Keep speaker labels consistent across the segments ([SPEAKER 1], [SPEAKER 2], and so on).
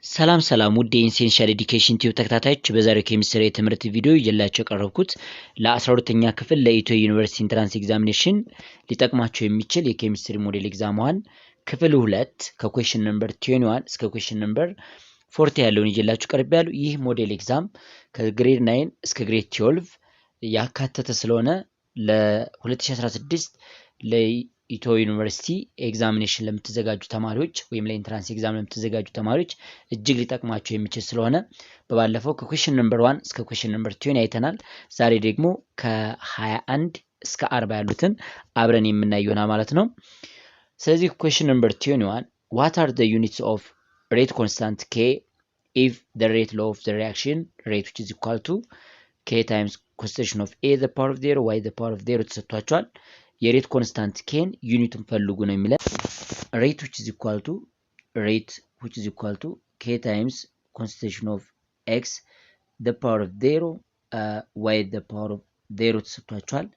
[SPEAKER 1] ሰላም ሰላም ውድ የኢንሴንሻል ኤዱኬሽን ቲዩብ ተከታታዮች በዛሬው ኬሚስትሪ የትምህርት ቪዲዮ ይዤላችሁ የቀረብኩት ለ12ኛ ክፍል ለኢትዮ ዩኒቨርሲቲ ኢንትራንስ ኤግዛሚኔሽን ሊጠቅማቸው የሚችል የኬሚስትሪ ሞዴል ኤግዛም 1 ክፍል 2 ከኩዌስችን ነምበር 21 እስከ ኩዌስችን ነምበር 40 ያለውን ይዤላችሁ ቀርቤያለሁ። ይህ ሞዴል ኤግዛም ከግሬድ 9 እስከ ግሬድ 12 ያካተተ ስለሆነ ለ2016 ኢትዮ ዩኒቨርሲቲ ኤግዛሚኔሽን ለምትዘጋጁ ተማሪዎች ወይም ለኢንትራንስ ኤግዛም ለምትዘጋጁ ተማሪዎች እጅግ ሊጠቅማቸው የሚችል ስለሆነ በባለፈው ከኩዌስችን ነምበር 1 እስከ ኩዌስችን ነምበር 20 አይተናል። ዛሬ ደግሞ ከ21 እስከ 40 ያሉትን አብረን የምናይ ይሆናል ማለት ነው። ስለዚህ ኩዌስችን ነምበር 21 what are the units of rate constant k if the rate law of the reaction rate which is equal to k times concentration of a the power of 0 y the power of 0 ተሰጥቷቸዋል። የሬት ኮንስታንት ኬን ዩኒቱን ፈልጉ ነው የሚለው። rate which is equal to k times concentration of x the power of 0 y the power of 0 ተሰጥቷቸዋል።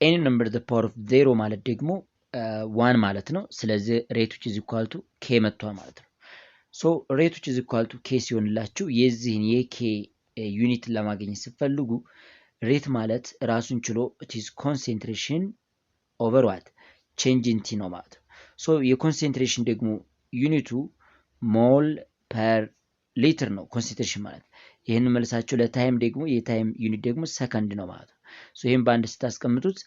[SPEAKER 1] any number the power of 0 ማለት ደግሞ 1 ማለት ነው። ስለዚህ rate which is equal to k መጥቷል ማለት ነው። so rate which is equal to k ሲሆንላችሁ የዚህን የk ዩኒት ለማግኘት ስትፈልጉ ሬት ማለት ራሱን ችሎ it is concentration over what change in t ነው ማለት ነው። ሶ የኮንሰንትሬሽን ደግሞ ዩኒቱ ሞል ፐር ሊትር ነው ኮንሰንትሬሽን ማለት። ይሄን መልሳችሁ ለታይም ደግሞ የታይም ዩኒት ደግሞ ሰከንድ ነው ማለት ነው። ሶ ይሄን በአንድ ስታስቀምጡት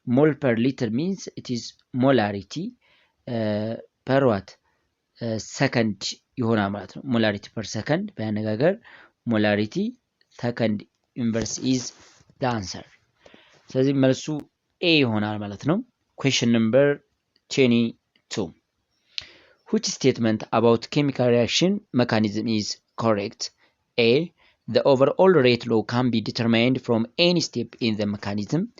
[SPEAKER 1] ሞል ፐር ሊትር means it is molarity per what ሰከንድ ይሆናል ማለት ነው። ሞላሪቲ ፐር ሰከንድ በአነጋገር ሞላሪቲ ሰከንድ ኢንቨርስ is the answer። ስለዚህ መልሱ A ይሆናል ማለት ነው። question number 22 which statement about chemical reaction mechanism is correct? A. The overall rate law can be determined from any step in the mechanism.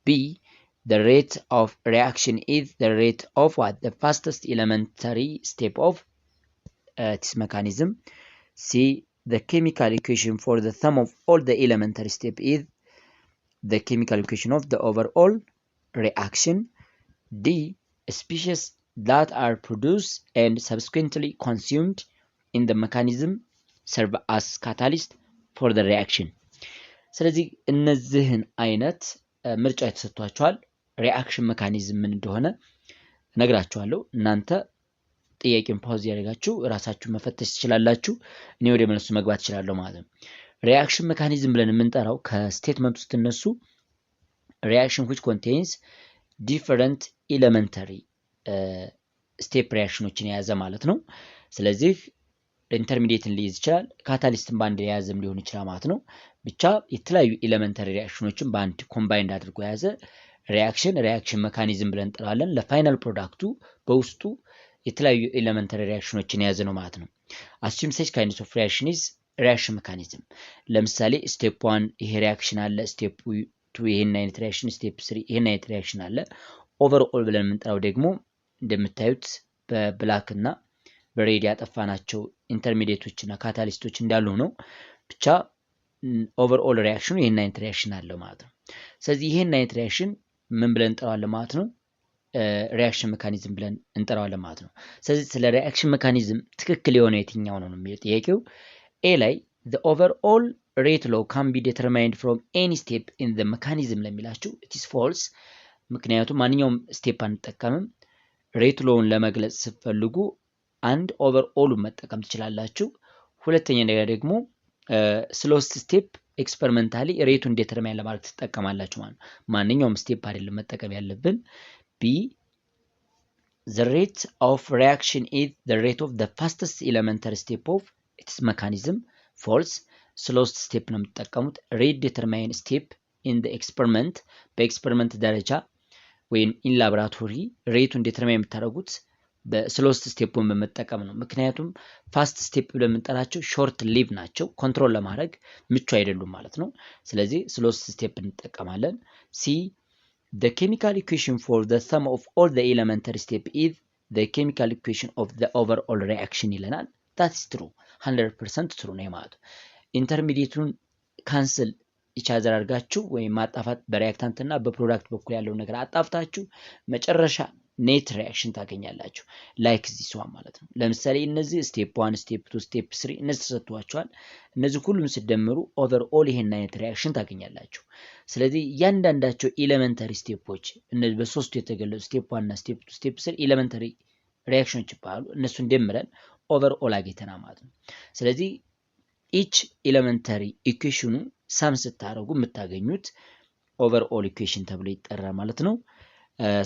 [SPEAKER 1] B. The rate of reaction is the rate of what the fastest elementary step of this mechanism. C. The chemical equation for the sum of all the elementary step is the chemical equation of the overall reaction. D. Species that are produced and subsequently consumed in the mechanism serve as catalyst for the reaction. ስለዚህ እነዚህን አይነት ምርጫ የተሰጥቷቸዋል። ሪአክሽን ሜካኒዝም ምን እንደሆነ ነግራችኋለሁ። እናንተ ጥያቄን ፓውዝ ያደርጋችሁ ራሳችሁ መፈተሽ ትችላላችሁ። እኔ ወደ መልሱ መግባት እችላለሁ ማለት ነው። ሪአክሽን ሜካኒዝም ብለን የምንጠራው ከስቴትመንት ውስጥ እነሱ reaction which contains different elementary step reactionዎችን የያዘ ማለት ነው። ስለዚህ ኢንተርሚዲየትን ሊይዝ ይችላል፣ ካታሊስትን በአንድ የያዘም ሊሆን ይችላል ማለት ነው። ብቻ የተለያዩ ኤሌመንተሪ ሪአክሽኖችን በአንድ ኮምባይንድ አድርጎ የያዘ ሪአክሽን ሜካኒዝም ብለን እንጠራዋለን። ለፋይናል ፕሮዳክቱ በውስጡ የተለያዩ ኤሌመንተሪ ሪአክሽኖችን የያዘ ነው ማለት ነው። assume such kinds of reaction is reaction mechanism። ለምሳሌ ስቴፕ 1 ይሄ ሪአክሽን አለ፣ ስቴፕ 2 ይሄን አይነት ሪአክሽን፣ ስቴፕ 3 ይሄን አይነት ሪአክሽን አለ። ኦቨርኦል ብለን የምንጠራው ደግሞ እንደምታዩት በብላክ እና በሬድ ያጠፋናቸው ኢንተርሚዲየቶች እና ካታሊስቶች እንዳሉ ነው። ብቻ ኦቨርኦል ሪአክሽኑ ይሄን አይነት ሪአክሽን አለው ማለት ነው። ስለዚህ ይሄን አይነት ሪአክሽን ምን ብለን እንጠራዋለን ማለት ነው? ሪአክሽን ሜካኒዝም ብለን እንጠራዋለን ማለት ነው። ስለዚህ ስለ ሪአክሽን ሜካኒዝም ትክክል የሆነ የትኛው ነው የሚለው ጥያቄው። ኤ ላይ the overall rate law can be determined from any step in the mechanism ለሚላችሁ it is false። ምክንያቱም ማንኛውም ስቴፕ አንጠቀምም። ሬት ሎውን ለመግለጽ ስትፈልጉ አንድ ኦቨርኦል መጠቀም ትችላላችሁ። ሁለተኛ ነገር ደግሞ ስሎስት ስቴፕ ኤክስፐሪመንታሊ ሬቱን ዲተርማይን ለማድረግ ትጠቀማላችሁ ማለት ነው። ማንኛውም ስቴፕ አይደለም መጠቀም ያለብን። ቢ the rate of reaction is the rate of the fastest elementary step of its mechanism. false። ስሎስት ስቴፕ ነው የምትጠቀሙት። ሬት ዲተርማይን ስቴፕ ኢን the experiment በኤክስፐሪመንት ደረጃ ወይም ኢን ላቦራቶሪ ሬቱን ዲተርማይን የምታደርጉት በስሎስት ስቴፑን በመጠቀም ነው። ምክንያቱም ፋስት ስቴፕ ብለን የምንጠራቸው ሾርት ሊቭ ናቸው፣ ኮንትሮል ለማድረግ ምቹ አይደሉም ማለት ነው። ስለዚህ ስሎስት ስቴፕ እንጠቀማለን። ሲ the chemical equation for the sum of all the elementary step is the chemical equation of the overall reaction ይለናል። that is true 100% true ነው ማለት ነው። ኢንተርሚዲየቱን ካንስል ኢቻዘር አድርጋችሁ ወይም ማጣፋት በሪአክታንት እና በፕሮዳክት በኩል ያለው ነገር አጣፍታችሁ መጨረሻ ኔት ሪያክሽን ታገኛላችሁ ላይክ ዚስ ዋን ማለት ነው። ለምሳሌ እነዚህ ስቴፕ 1 ስቴፕ 2 ስቴፕ 3 እነዚህ ተሰጥቷቸዋል። እነዚህ ሁሉም ሲደመሩ ኦቨርኦል ይሄን አይነት ሪያክሽን ታገኛላችሁ። ስለዚህ እያንዳንዳቸው ኤሌመንተሪ ስቴፖች እነዚህ በሶስቱ የተገለጹ ስቴፕ 1 እና ስቴፕ 2 ስቴፕ 3 ኤሌመንተሪ ሪያክሽኖች ይባላሉ። እነሱን ደምረን ኦቨርኦል አግኝተና ማለት ነው። ስለዚህ ኢች ኤሌመንተሪ ኢኩዌሽኑ ሳም ስታደርጉ የምታገኙት ኦቨርኦል ኢኩዌሽን ተብሎ ይጠራል ማለት ነው።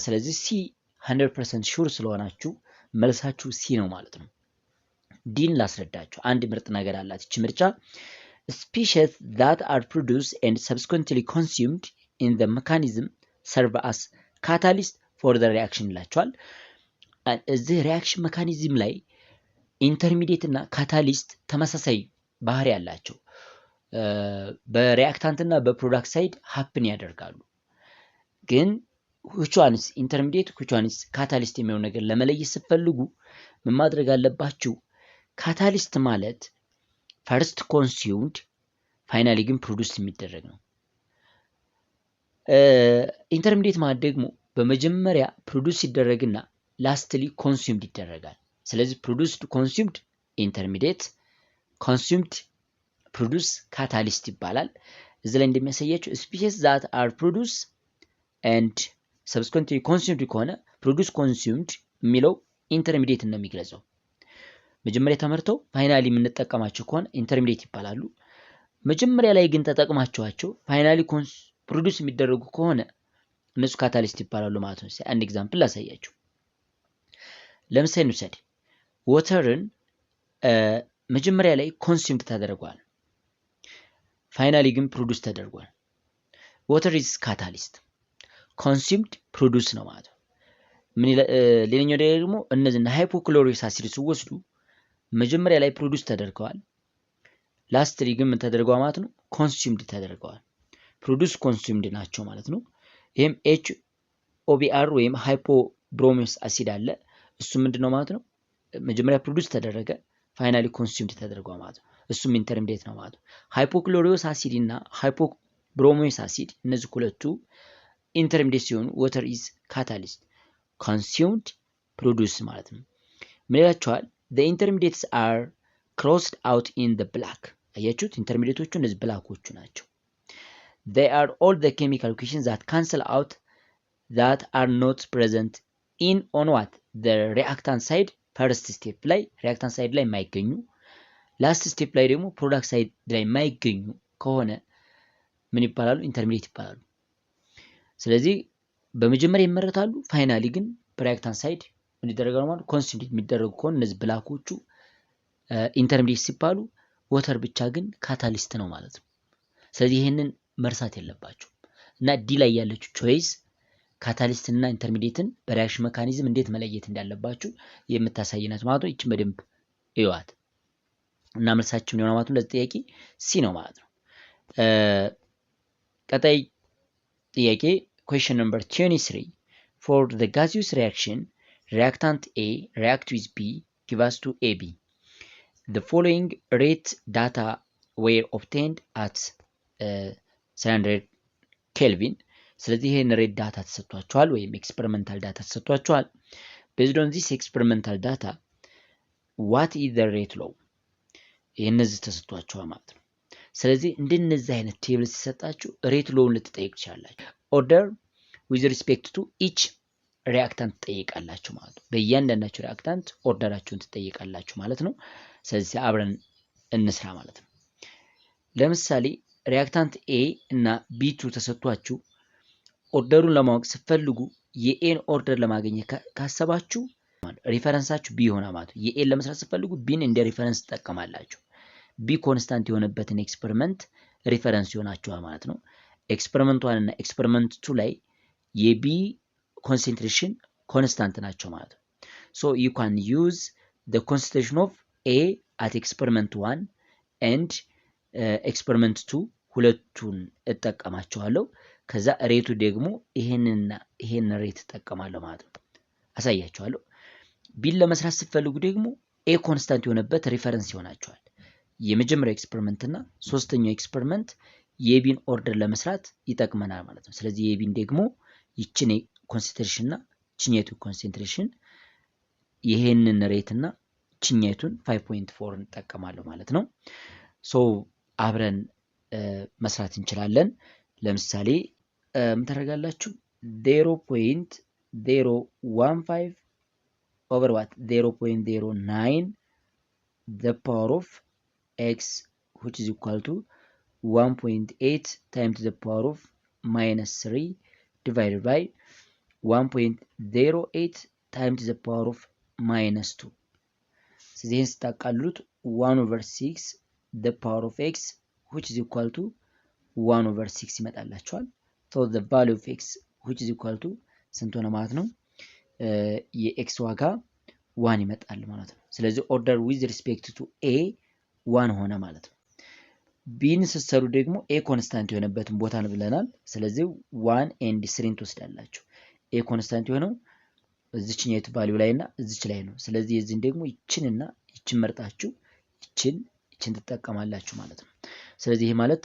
[SPEAKER 1] ስለዚህ ሲ 100% ሹር ስለሆናችሁ መልሳችሁ ሲ ነው ማለት ነው። ዲን ላስረዳችሁ። አንድ ምርጥ ነገር አላት እቺ ምርጫ species that are produced and subsequently consumed in the mechanism serve as catalyst for the reaction ይላቸዋል። እዚህ ሪያክሽን ሜካኒዝም ላይ ኢንተርሚዲየት እና ካታሊስት ተመሳሳይ ባህሪ ያላቸው በሪአክታንት እና በፕሮዳክት ሳይድ ሀፕን ያደርጋሉ። ግን which one is intermediate which one is catalyst የሚለው ነገር ለመለየት ስትፈልጉ ምን ማድረግ አለባችሁ? ካታሊስት ማለት ፈርስት ኮንሱምድ ፋይናሊ ግን ፕሮዲውስ የሚደረግ ነው። ኢንተርሚዲየት ማለት ደግሞ በመጀመሪያ ፕሮዲውስ ይደረግና ላስትሊ ኮንሱምድ ይደረጋል። ስለዚህ ፕሮዲውስድ ኮንሱምድ ኢንተርሚዲየት፣ ኮንሱምድ ፕሮዲውስ ካታሊስት ይባላል። እዚህ ላይ እንደሚያሳያችሁ species that are produced and subsequently consumed ከሆነ produce consumed የሚለው ኢንተርሚዲየት ነው የሚገልጸው። መጀመሪያ ተመርተው ፋይናሊ የምንጠቀማቸው ከሆነ ኢንተርሚዲየት ይባላሉ። መጀመሪያ ላይ ግን ተጠቅማቸዋቸው ፋይናሊ ፕሮዲውስ የሚደረጉ ከሆነ እነሱ ካታሊስት ይባላሉ ማለት ነው። አንድ ኤግዛምፕል ላሳያችሁ። ለምሳሌ እንውሰድ። ወተርን መጀመሪያ ላይ ኮንሱምድ ተደርጓል፣ ፋይናሊ ግን ፕሮዲውስ ተደርጓል። ወተር ኢዝ ካታሊስት፣ ኮንሱምድ ፕሮዲውስ ነው ማለት ነው። ሌላኛው ደግሞ እነዚህ ሃይፖክሎሪክ አሲድ ሲወስዱ መጀመሪያ ላይ ፕሮዲውስ ተደርገዋል፣ ላስትሊ ግን ምን ተደርገዋል ማለት ነው? ኮንሱምድ ተደርገዋል። ፕሮዲውስ ኮንሱምድ ናቸው ማለት ነው። ይሄም HOBR ወይም ሃይፖብሮሚክ አሲድ አለ። እሱ ምንድነው ማለት ነው? መጀመሪያ ፕሮዲውስ ተደረገ፣ ፋይናሊ ኮንሱምድ ተደርገዋል ማለት ነው። እሱም ኢንተርሚዲየት ነው ማለት ነው። ሃይፖክሎሪክ አሲድ እና ሃይፖብሮሚክ አሲድ እነዚህ ሁለቱ ኢንተርሚዲየት ሲሆኑ ወተር ኢዝ ካታሊስት፣ ኮንሱምድ ፕሮዲውስ ማለት ነው። ምን ይላቸዋል? the intermediates are crossed out in the black። አያችሁት? ኢንተርሚዲየቶቹ እነዚህ ብላኮቹ ናቸው። they are all the chemical equations that cancel out that are not present in on what the reactant side first step ላይ reactant side ላይ የማይገኙ ላስት ስቴፕ ላይ ደግሞ ፕሮዳክት ሳይድ ላይ የማይገኙ ከሆነ ምን ይባላሉ? ኢንተርሚዲየት ይባላሉ። ስለዚህ በመጀመሪያ ይመረታሉ፣ ፋይናሊ ግን በሪአክታንት ሳይድ ምን ይደረጋሉ ማለት ኮንሱምድ የሚደረጉ ከሆነ እነዚህ ብላኮቹ ኢንተርሚዲየት ሲባሉ፣ ወተር ብቻ ግን ካታሊስት ነው ማለት ነው። ስለዚህ ይሄንን መርሳት የለባችሁ እና ዲ ላይ ያለችው ቾይስ ካታሊስት እና ኢንተርሚዲየትን በሪአክሽን ሜካኒዝም እንዴት መለየት እንዳለባችሁ የምታሳይናት ማለት ነው። ይችን በደንብ እዩዋት እና መልሳችሁ ነው ማለት ነው። ለዚህ ጥያቄ ሲ ነው ማለት ነው። ቀጣይ ጥያቄ question number 23 for the gaseous reaction reactant A react with B give us to AB. The following rate data were obtained at 300 Kelvin. ስለዚህ ይሄን ሬት ዳታ ተሰጥቷቸዋል ወይም ኤክስፐሪመንታል ዳታ ተሰጥቷቸዋል። based on this experimental data what is the rate law? እነዚህ ተሰጥቷቸዋል ማለት ነው። ስለዚህ እንደነዚህ አይነት ቴብል ሲሰጣችሁ ሬት ሎውን ልትጠይቁ ትችላላችሁ። ኦርደር with respect to each reactant ትጠይቃላችሁ ማለት ነው። በእያንዳንዳቸው ሪአክታንት ኦርደራቸውን ትጠይቃላችሁ ማለት ነው። ስለዚህ አብረን እንስራ ማለት ነው። ለምሳሌ ሪአክታንት A እና B2 ተሰጥቷችሁ ኦርደሩን ለማወቅ ስትፈልጉ የኤን ኦርደር ለማግኘት ካሰባችሁ ሪፈረንሳችሁ ቢ ሆና ማለት ነው። የኤን ለመስራት ስትፈልጉ ቢን እንደ ሪፈረንስ ትጠቀማላችሁ። ቢ ኮንስታንት የሆነበትን ኤክስፐሪመንት ሪፈረንስ ይሆናችኋል ማለት ነው። ኤክስፐሪመንት 1 እና ኤክስፐሪመንት 2 ላይ የቢ ኮንሰንትሬሽን ኮንስታንት ናቸው ማለት ነው። ሶ ዩ ካን ዩዝ the concentration of A at experiment 1 and experiment 2 ሁለቱን እጠቀማቸዋለሁ። ከዛ ሬቱ ደግሞ ይሄን ሬት እጠቀማለሁ ማለት ነው። አሳያችኋለሁ። ቢን ለመስራት ስትፈልጉ ደግሞ ኤ ኮንስታንት የሆነበት ሪፈረንስ ይሆናችኋል። የመጀመሪያው ኤክስፐሪመንት እና ሶስተኛው ኤክስፐሪመንት የቢን ኦርደር ለመስራት ይጠቅመናል ማለት ነው። ስለዚህ የቢን ደግሞ ይችን ኮንሰንትሬሽን እና ችኛቱ ኮንሰንትሬሽን ይሄንን ሬት እና ችኛቱን 5.4 እንጠቀማለሁ ማለት ነው። ሶ አብረን መስራት እንችላለን። ለምሳሌ ምን ታደርጋላችሁ? 0.015 over what 0.09 the power of x which is equal to 1.8 times the power of minus 3 divided by 1.08 times the power of minus 2 ስለዚህ ይህን ስታቃሉት 1 over 6 the power of x which is equal to 1 over 6 ይመጣላችኋል። so the value of x which is equal to ስንት ሆነ ማለት ነው? የx ዋጋ 1 ይመጣል ማለት ነው። ስለዚህ order with respect to a 1 ሆነ ማለት ነው። ቢን ስትሰሩ ደግሞ a ኮንስታንት የሆነበትን ቦታ ነው ብለናል። ስለዚህ 1 and 3 ትወስዳላችሁ። a ኮንስታንት የሆነው እዚህኛው ቫልዩ ላይ እና እዚች ላይ ነው። ስለዚህ እዚህን ደግሞ ይችንና ይችን መርጣችሁ ይችን ትጠቀማላችሁ ማለት ነው። ስለዚህ ይሄ ማለት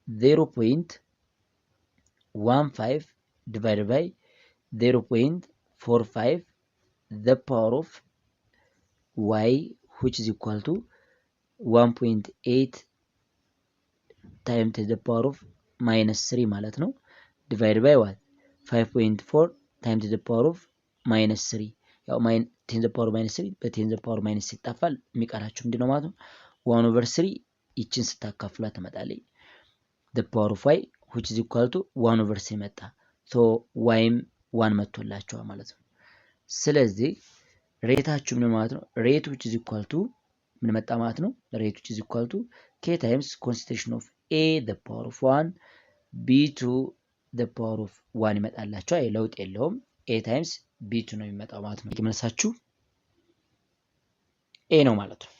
[SPEAKER 1] 0.15 divided by 0.45 the power of y which is equal to 1.8 times the power of minus 3 ማለት ነው divided by what 5.4 times the power of minus 3 ያው 10 the power minus 3 በ10 the power minus 6 ይጣፋል። የሚቀራችሁ ምንድነው ማለት ነው? 1 over 3 ይችን ስታካፍሏት ትመጣለች the power of y which is equal to 1 over 3 መጣ። so yም 1 መጥቶላችኋል ማለት ነው። ስለዚህ ሬታችሁ ምን ማለት ነው? ሬት which is equal to ምን መጣ ማለት ነው? ሬት which is equal to k times concentration of a the power of 1 b2 the power of 1 ይመጣላችኋል። ለውጥ የለውም። a times b2 ነው የሚመጣው ማለት ነው። መልሳችሁ a ነው ማለት ነው።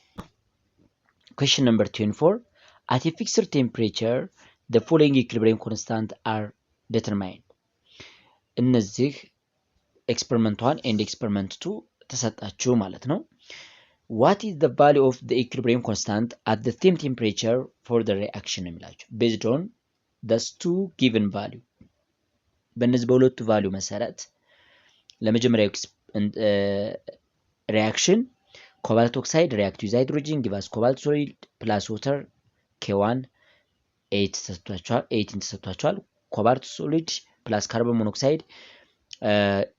[SPEAKER 1] question number 24 at a fixed temperature the following equilibrium constant are determined እነዚህ experiment 1 and experiment 2 ተሰጣችሁ ማለት ነው። what is the value of the equilibrium constant at the same temperature for the reaction የሚላችሁ based on those two given value በእነዚህ በሁለቱ ቫልዩ መሰረት ለመጀመሪያው reaction cobalt oxide react with hydrogen give us cobalt solid plus water k1 8 ተሰጥቷቸዋል። cobalt solid plus carbon monoxide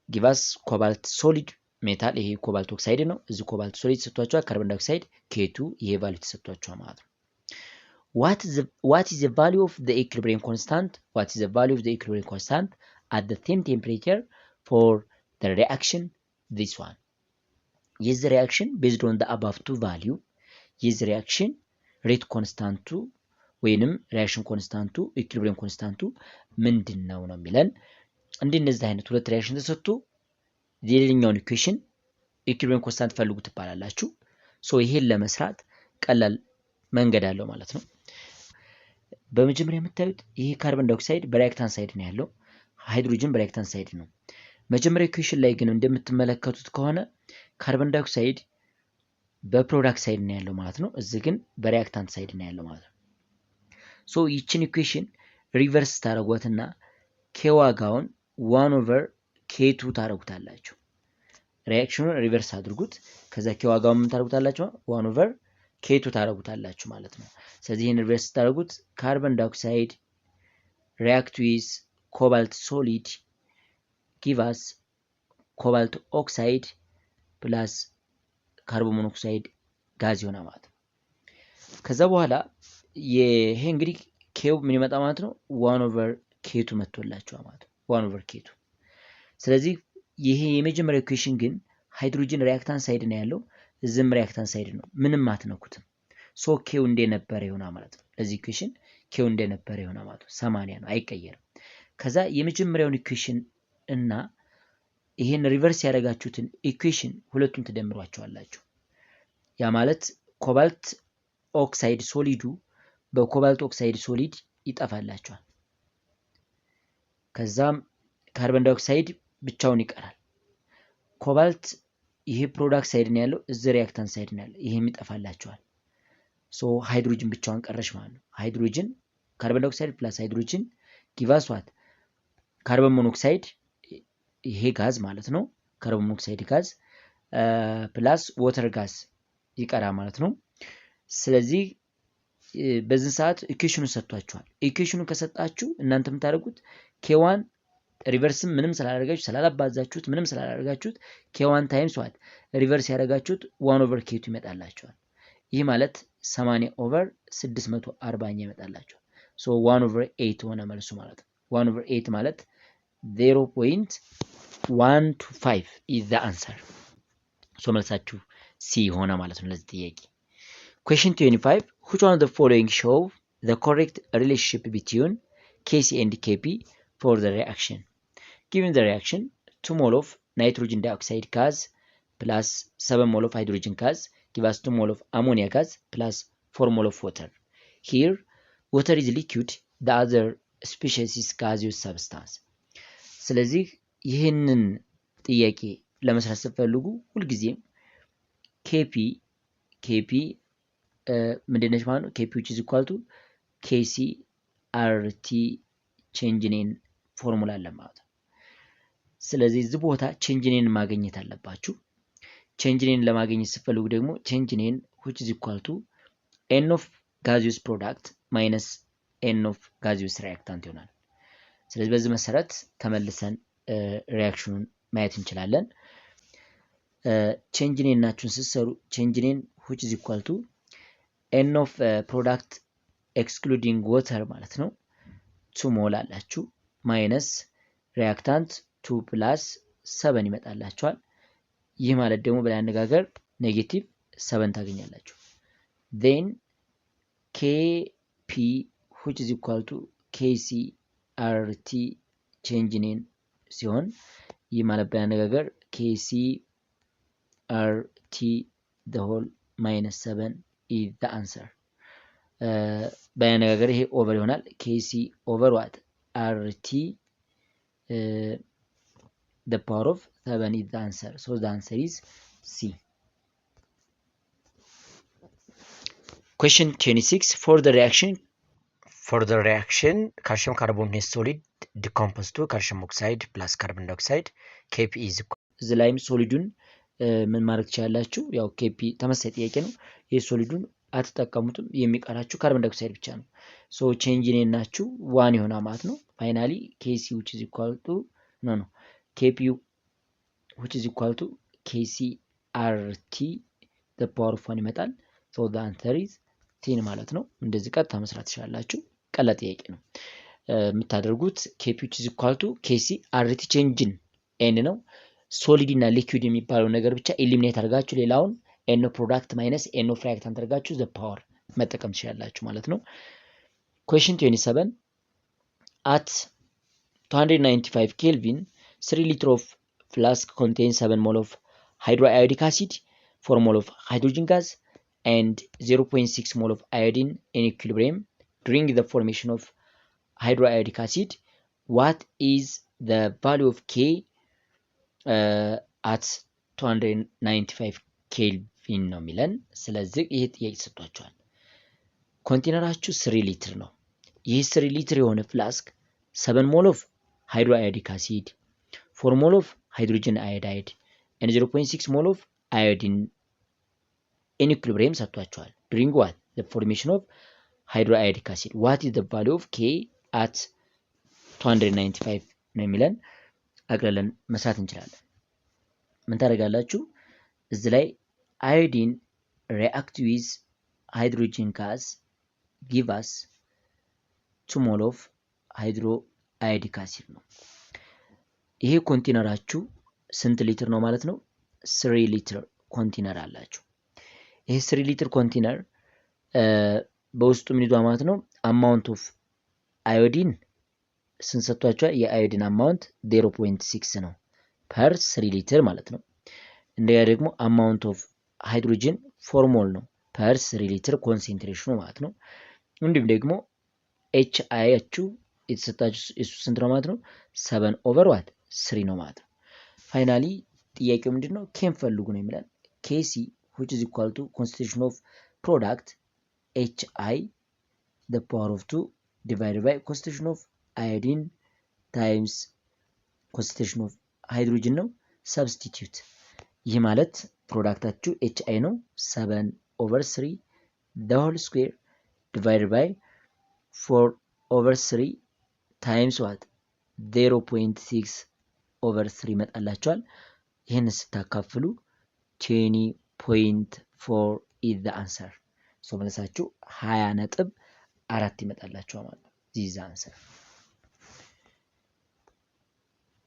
[SPEAKER 1] give us cobalt solid metal ይሄ cobalt oxide ነው። እዚህ cobalt solid ተሰጥቷቸዋል። carbon dioxide k2 ይሄ ቫልዩ ተሰጥቷቸዋል ማለት ነው። what is the value of the equilibrium constant? what is the value of the equilibrium constant at the same temperature for the reaction? this one is the reaction based on the above two value is reaction rate constant ወይንም reaction constant equilibrium constant ምንድነው ነው የሚለን። እንደነዚህ አይነት ሁለት reaction ተሰጥቶ ሌላኛውን ኢኩዌሽን equilibrium constant ፈልጉ ትባላላችሁ። ሶ ይሄን ለመስራት ቀላል መንገድ አለው ማለት ነው። በመጀመሪያ የምታዩት ይሄ ካርቦን ዳይኦክሳይድ በሪአክታንት ሳይድ ነው ያለው፣ ሃይድሮጅን በሪአክታንት ሳይድ ነው። መጀመሪያ ኢኩዌሽን ላይ ግን እንደምትመለከቱት ከሆነ ካርቦን ዳይኦክሳይድ በፕሮዳክት ሳይድ ነው ያለው ማለት ነው። እዚህ ግን በሪአክታንት ሳይድ ነው ያለው ማለት ነው። ሶ ይችን ኢኩዌሽን ሪቨርስ ታረጓትና k ዋጋውን 1 over k2 ታረጉታላችሁ። ሪአክሽኑን ሪቨርስ አድርጉት። ከዛ k ዋጋውን ምን ታረጉታላችሁ? 1 over k2 ታረጉታላችሁ ማለት ነው። ስለዚህ ይሄን ሪቨርስ ታረጉት ካርቦን ዳይኦክሳይድ react with cobalt solid give us cobalt oxide plus carbon monoxide ጋዝ ይሆናል ማለት ነው። ከዛ በኋላ ይሄ እንግዲህ ኬው ምን ይመጣ ማለት ነው 1 over k2 መጥቶላችኋል ማለት ነው 1 over k2። ስለዚህ ይሄ የመጀመሪያው ኢኩዌሽን ግን ሃይድሮጅን ሪአክታንት ሳይድ ነው ያለው፣ እዚህም ሪአክታንት ሳይድ ነው፣ ምንም አትነኩትም። ሶ ኬው እንደነበረ ይሆናል ማለት ነው። ለዚህ ኢኩዌሽን ኬው እንደነበረ ይሆናል ማለት ነው 80 ነው አይቀየርም። ከዛ የመጀመሪያውን ኢኩዌሽን እና ይሄን ሪቨርስ ያደረጋችሁትን ኢኩዌሽን ሁለቱን ትደምሯቸዋላችሁ። ያ ማለት ኮባልት ኦክሳይድ ሶሊዱ በኮባልት ኦክሳይድ ሶሊድ ይጠፋላችኋል። ከዛም ካርቦን ዳይኦክሳይድ ብቻውን ይቀራል። ኮባልት ይሄ ፕሮዳክት ሳይድ ነው ያለው፣ እዚህ ሪአክታንት ሳይድ ነው ያለው፣ ይሄም ይጠፋላችኋል። ሶ ሃይድሮጅን ብቻውን ቀረሽ ማለት ነው። ሃይድሮጅን ካርቦን ዳይኦክሳይድ ፕላስ ሃይድሮጅን ጊቭ አስ ዋት ካርቦን ሞኖክሳይድ ይሄ ጋዝ ማለት ነው ካርቦን ሞኖክሳይድ ጋዝ ፕላስ ወተር ጋዝ ይቀራል ማለት ነው። ስለዚህ በዚህ ሰዓት ኢኩዌሽኑ ሰጥቷችኋል። ኢኩዌሽኑ ከሰጣችሁ እናንተ የምታደርጉት K1 ሪቨርስም ምንም ስላላደረጋችሁት ስላላባዛችሁት ምንም ስላላደረጋችሁት K1 ታይምስ ዋት ሪቨርስ ያደረጋችሁት 1 ኦቨር K2 ይመጣላችኋል። ይህ ማለት 80 ኦቨር 640 ይመጣላችኋል። ሶ 1 ኦቨር 8 ሆነ መልሱ ማለት ነው። 1 ኦቨር 8 ማለት 0.125 is the answer። ሶ መልሳችሁ C ሆነ ማለት ነው ለዚህ ጥያቄ። Question 25. Which one of the following show the correct relationship between Kc and Kp for the reaction? Given the reaction, 2 mole of nitrogen dioxide gas plus 7 mole of hydrogen gas give us 2 mole of ammonia gas plus 4 mole of water. Here, water is liquid, the other species is gaseous substance. ስለዚህ ይህንን ጥያቄ ለመስራት ስትፈልጉ ሁልጊዜም Kp ምንድነች ማለት ነው? Kp which is equal to Kc RT change in ፎርሙላ አለ ማለት ነው። ስለዚህ እዚህ ቦታ change in ማግኘት አለባችሁ። change in ለማግኘት ስትፈልጉ ደግሞ change in which is equal to n of gaseous product minus n of gaseous reactant ይሆናል። ስለዚህ በዚህ መሰረት ተመልሰን ሪአክሽኑን ማየት እንችላለን። change in ናችሁን ስትሰሩ change in which is equal to n of product excluding water ማለት ነው 2 ሞል አላችሁ ማይነስ ሪአክታንት 2 ፕላስ 7 ይመጣላችኋል። ይህ ማለት ደግሞ በላይ አነጋገር ኔጌቲቭ 7 ታገኛላችሁ። then Kp which is equal to Kc RT change in ሲሆን ይህ ማለት በላይ አነጋገር Kc RT the whole minus 7 is the answer። በአነጋገር ይሄ ኦቨር ይሆናል። Kc over what RT the power of 7 is the answer. So the answer is C. Question 26. For the reaction calcium carbonate solid decomposed to calcium oxide plus carbon dioxide Kp is equal. እዚህ ላይም ሶሊዱን ምን ማድረግ ትችላላችሁ? ያው Kp ተመሳሳይ ጥያቄ ነው። ይሄ ሶሊዱን አትጠቀሙትም። የሚቀራችሁ ካርቦን ዳይኦክሳይድ ብቻ ነው። ሶ ቼንጅ ኢን ናችሁ 1 ይሆናል ማለት ነው። ፋይናሊ Kc which is equal to Kp which is equal to Kc RT the power of 1 ይመጣል። ሶ the answer is 10 ማለት ነው። እንደዚህ ቀጥታ መስራት ትችላላችሁ። ቀላል ጥያቄ ነው። የምታደርጉት Kp which is equal to Kc RT change in n ነው። ሶሊድ እና ሊኩዊድ የሚባለው ነገር ብቻ ኤሊሚኔት አድርጋችሁ ሌላውን n of product minus n of reactant አድርጋችሁ the power መጠቀም ትችላላችሁ ማለት ነው። Question 27. At 295 Kelvin 3 liter of flask contains 7 mole of hydroiodic acid, 4 mole of hydrogen gas and 0.6 mole of iodine in equilibrium during the formation of hydroiodic acid. What is the value of K at 295 ኬልቪን ነው የሚለን። ስለዚህ ይሄ ጥያቄ ሰጥቷቸዋል። ኮንቴነራችሁ 3 ሊትር ነው። ይህ 3 ሊትር የሆነ ፍላስክ 7 ሞል ኦፍ ሃይድሮአዮዲክ አሲድ 4 ሞል ኦፍ ሃይድሮጅን አዮዳይድ and 0.6 ሞል ኦፍ አዮዲን in equilibrium ሰጥቷቸዋል። during what the formation of hydroiodic acid. What is the value of K at 295 ነው የሚለን። አቅለለን መስራት እንችላለን። ምን ታደርጋላችሁ? እዚህ ላይ iodine react with hydrogen gas give us 2 mole of hydroiodic acid ነው። ይሄ ኮንቴነራችሁ ስንት ሊትር ነው ማለት ነው? 3 ሊትር ኮንቴነር አላችሁ። ይሄ 3 ሊትር ኮንቴነር በውስጡ ምን ይዟል ማለት ነው? አማውንት ኦፍ አዮዲን ስንሰጥቷቸው የአዮዲን አማውንት 0.6 ነው ፐር 3 ሊትር ማለት ነው። እንደያ ደግሞ አማውንት ኦፍ ሃይድሮጅን 4 ሞል ነው ፐር 3 ሊትር ኮንሰንትሬሽኑ ማለት ነው። እንዲሁም ደግሞ HI የተሰጣችሁ እሱ ስንት ነው ማለት ነው? 7 ኦቨር ዋት 3 ነው ማለት ነው። ፋይናሊ ጥያቄው ምንድነው? ኬን ፈልጉ ነው የሚለን። Kc which is equal to concentration of product HI the power of 2 divided by concentration of iodine times concentration of hydrogen ነው substitute ይህ ማለት ፕሮዳክታችሁ HI ነው 7/3 the whole square divided by 4/3 times what 0.6/3 ይመጣላችኋል። ይህን ስታካፍሉ 20.4 is the answer. so መልሳችሁ 20.4 ይመጣላችኋል ማለት ነው። this is the answer.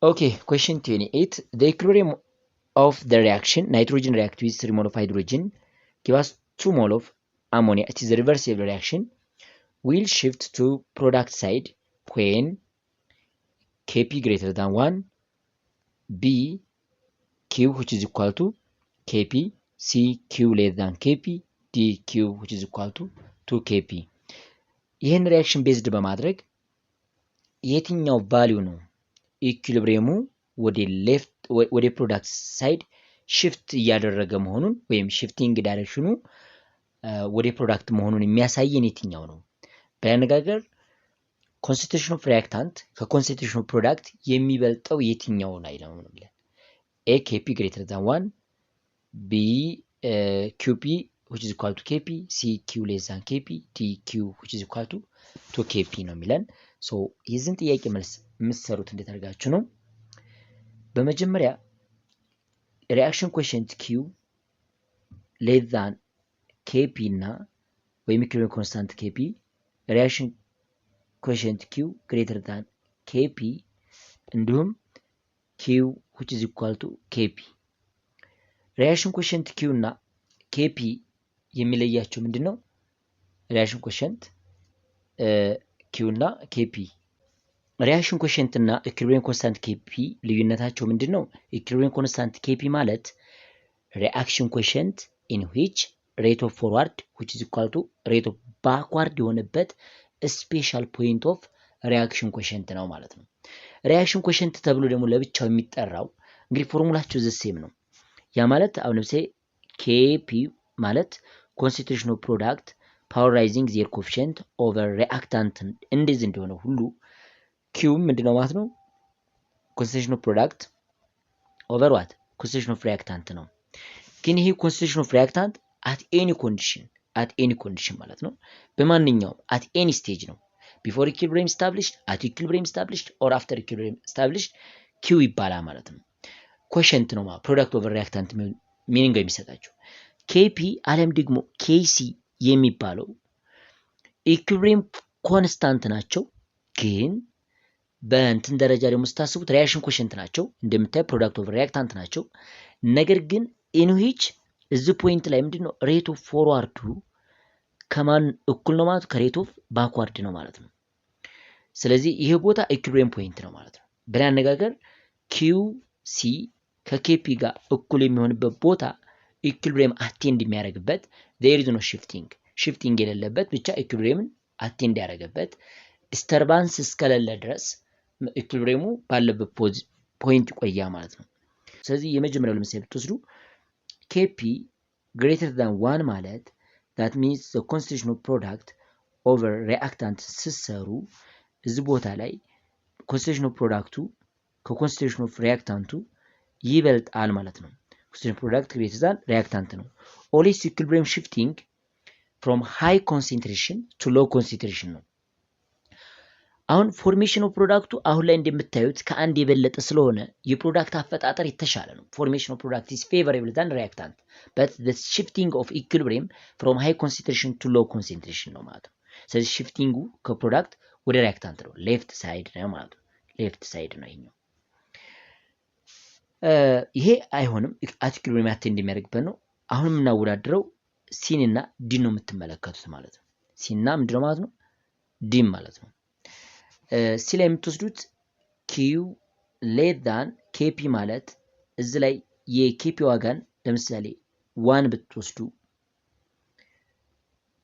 [SPEAKER 1] Okay, question 28. The equilibrium of the reaction, nitrogen react with 3 mole of hydrogen, give us 2 mole of ammonia. It is a reversible reaction. Will shift to product side when Kp greater than 1, B, Q which is equal to Kp, C, Q less than Kp, D, Q which is equal to 2Kp. ይህን reaction based በማድረግ የትኛው ቫልዩ ነው ኢኩሊብሪየሙ ወደ ፕሮዳክት ሳይድ ሽፍት እያደረገ መሆኑን ወይም ሽፍቲንግ ዳይሬክሽኑ ወደ ፕሮዳክት መሆኑን የሚያሳየን የትኛው ነው? በአነጋገር ኮንሰንትሬሽን ኦፍ ሪአክታንት ከኮንሰንትሬሽን ኦፍ ፕሮዳክት የሚበልጠው የትኛው ላይ ነው ብለን A Kp greater than 1 B Qp which is equal to Kp C Q less than Kp D Q which is equal to 2Kp ነው የሚለን። ሶ የዚህን ጥያቄ መልስ የምትሰሩት እንዴት አድርጋችሁ ነው? በመጀመሪያ ሪአክሽን ኮኤፊሺየንት Q less than Kp እና ወይም ኢኩሊብሪየም ኮንስታንት Kp ሪአክሽን ኮኤፊሺየንት Q greater than Kp እንዲሁም Q which is equal to Kp ሪአክሽን ኮኤፊሺየንት Q እና Kp የሚለያቸው ምንድነው? ሪአክሽን ኮኤፊሺየንት Q እና Kp ሪአክሽን ኮኤፊሺየንት እና ኢኩሊብሪየም ኮንስታንት Kp ልዩነታቸው ምንድነው? ኢኩሊብሪየም ኮንስታንት Kp ማለት ሪአክሽን ኮኤፊሺየንት in which rate of forward which is equal to rate of backward የሆነበት ስፔሻል ፖይንት ኦፍ ሪአክሽን ኮኤፊሺየንት ነው ማለት ነው። ሪአክሽን ኮኤፊሺየንት ተብሎ ደግሞ ለብቻው የሚጠራው እንግዲህ ፎርሙላቸው ዘሴም ነው። ያ ማለት አሁን ለምሳሌ Kp ማለት ኮንሰንትሬሽን ኦፍ ፕሮዳክት ፓወራይዚንግ ዜር ኮኤፊሺየንት ኦቨር ሪአክታንት እንደዚህ እንደሆነ ሁሉ Q ምንድነው ማለት ነው? ኮንሰንትሬሽን ኦፍ ፕሮዳክት ኦቨር ዋት ኮንሰንትሬሽን ኦፍ ሪአክታንት ነው። ግን ይሄ ኮንሰንትሬሽን ኦፍ ሪአክታንት at any condition ማለት ነው። በማንኛውም at any stage ነው። before equilibrium established, at equilibrium established or after equilibrium established Q ይባላል ማለት ነው። ኮኤፊሺየንት ነው ማለት ፕሮዳክት ኦቨር ሪአክታንት ሚኒንግ የሚሰጣቸው። Kp አለም ደግሞ Kc የሚባለው ኢኩሊብሪየም ኮንስታንት ናቸው። ግን በእንትን ደረጃ ደግሞ ስታስቡት ሪአክሽን ኮኤፊሺየንት ናቸው። እንደምታዩ ፕሮዳክት ኦቨር ሪአክታንት ናቸው። ነገር ግን in which እዚህ ፖይንት ላይ ምንድነው ሬት ኦፍ ፎርዋርዱ ከማን እኩል ነው ማለት ከሬት ኦፍ ባክዋርድ ነው ማለት ነው። ስለዚህ ይሄ ቦታ ኢኩሊብሪየም ፖይንት ነው ማለት ነው። በሌላ አነጋገር QC ከኬፒ ጋር እኩል የሚሆንበት ቦታ ኢኩሊብሪየም አቴንድ የሚያደርግበት there is no shifting የሌለበት ብቻ ኢኩሊብሪየምን አቴንድ ያደረገበት ዲስተርባንስ እስከሌለ ድረስ ኢኩሊብሪየሙ ባለበት ፖይንት ይቆያ ማለት ነው። ስለዚህ የመጀመሪያው ለምሳሌ ብትወስዱ Kp greater than 1 ማለት that means the concentration of product over reactant ሲሰሩ እዚህ ቦታ ላይ concentration of productቱ ከconcentration of reactantቱ ይበልጣል ማለት ነው። concentration of product greater than reactant ነው። always equilibrium shifting from high concentration to low concentration ነው። አሁን ፎርሜሽን ኦፍ ፕሮዳክቱ አሁን ላይ እንደምታዩት ከአንድ የበለጠ ስለሆነ የፕሮዳክት አፈጣጠር የተሻለ ነው። ፎርሜሽን ኦፍ ፕሮዳክት is favorable than reactant but the shifting of equilibrium from high concentration to low concentration ነው ማለት ነው። ስለዚህ ሽፍቲንጉ ከፕሮዳክት ወደ ሪአክታንት ነው፣ ሌፍት ሳይድ ነው ማለት ነው። ሌፍት ሳይድ ነው ይሄኛው። ይሄ አይሆንም at equilibrium አቴንድ የሚያደርግበት ነው። አሁን የምናወዳድረው ሲን እና ዲ ነው የምትመለከቱት ማለት ነው። ሲን እና ምንድነው ማለት ነው? ዲ ማለት ነው። ሲ ላይ የምትወስዱት Q less than Kp ማለት እዚህ ላይ የኬፒ ዋጋን ለምሳሌ 1 ብትወስዱ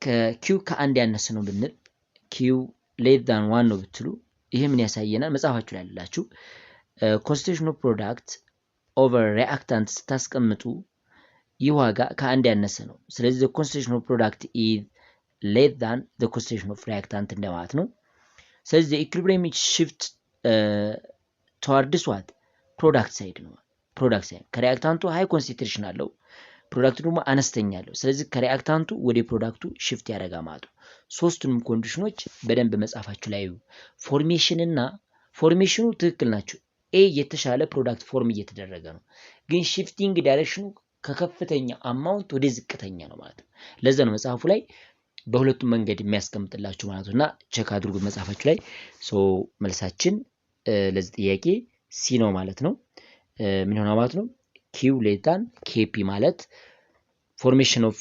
[SPEAKER 1] ከQ ከአንድ ያነሰ ነው ብንል Q less than 1 ነው ብትሉ ይሄ ምን ያሳየናል? መጽሐፋችሁ ላይ ያላችሁ concentration of product over reactant ስታስቀምጡ ይህ ዋጋ ከአንድ ያነሰ ነው። ስለዚህ the concentration of product is less than the concentration of reactant እንደማለት ነው። ስለዚህ the equilibrium shift towards what? product side ነው። ፕሮዳክት ሳይድ ከሪአክታንቱ ሃይ ኮንሰንትሬሽን አለው ፕሮዳክቱ ደግሞ አነስተኛ አለው ስለዚህ ከሪአክታንቱ ወደ ፕሮዳክቱ ሽፍት ያደርጋል ማለት ነው ሶስቱንም ኮንዲሽኖች በደንብ መጻፋችሁ ላይ ፎርሜሽን እና ፎርሜሽኑ ትክክል ናቸው ኤ የተሻለ ፕሮዳክት ፎርም እየተደረገ ነው ግን ሽፍቲንግ ዳይሬክሽኑ ከከፍተኛ አማውንት ወደ ዝቅተኛ ነው ማለት ነው ለዛ ነው መጽሐፉ ላይ በሁለቱም መንገድ የሚያስቀምጥላችሁ ማለት ነውና ቼክ አድርጉ መጽሐፋችሁ ላይ ሶ መልሳችን ለዚህ ጥያቄ ሲ ነው ማለት ነው ምን ሆነ ማለት ነው q ሌታን kp ማለት formation of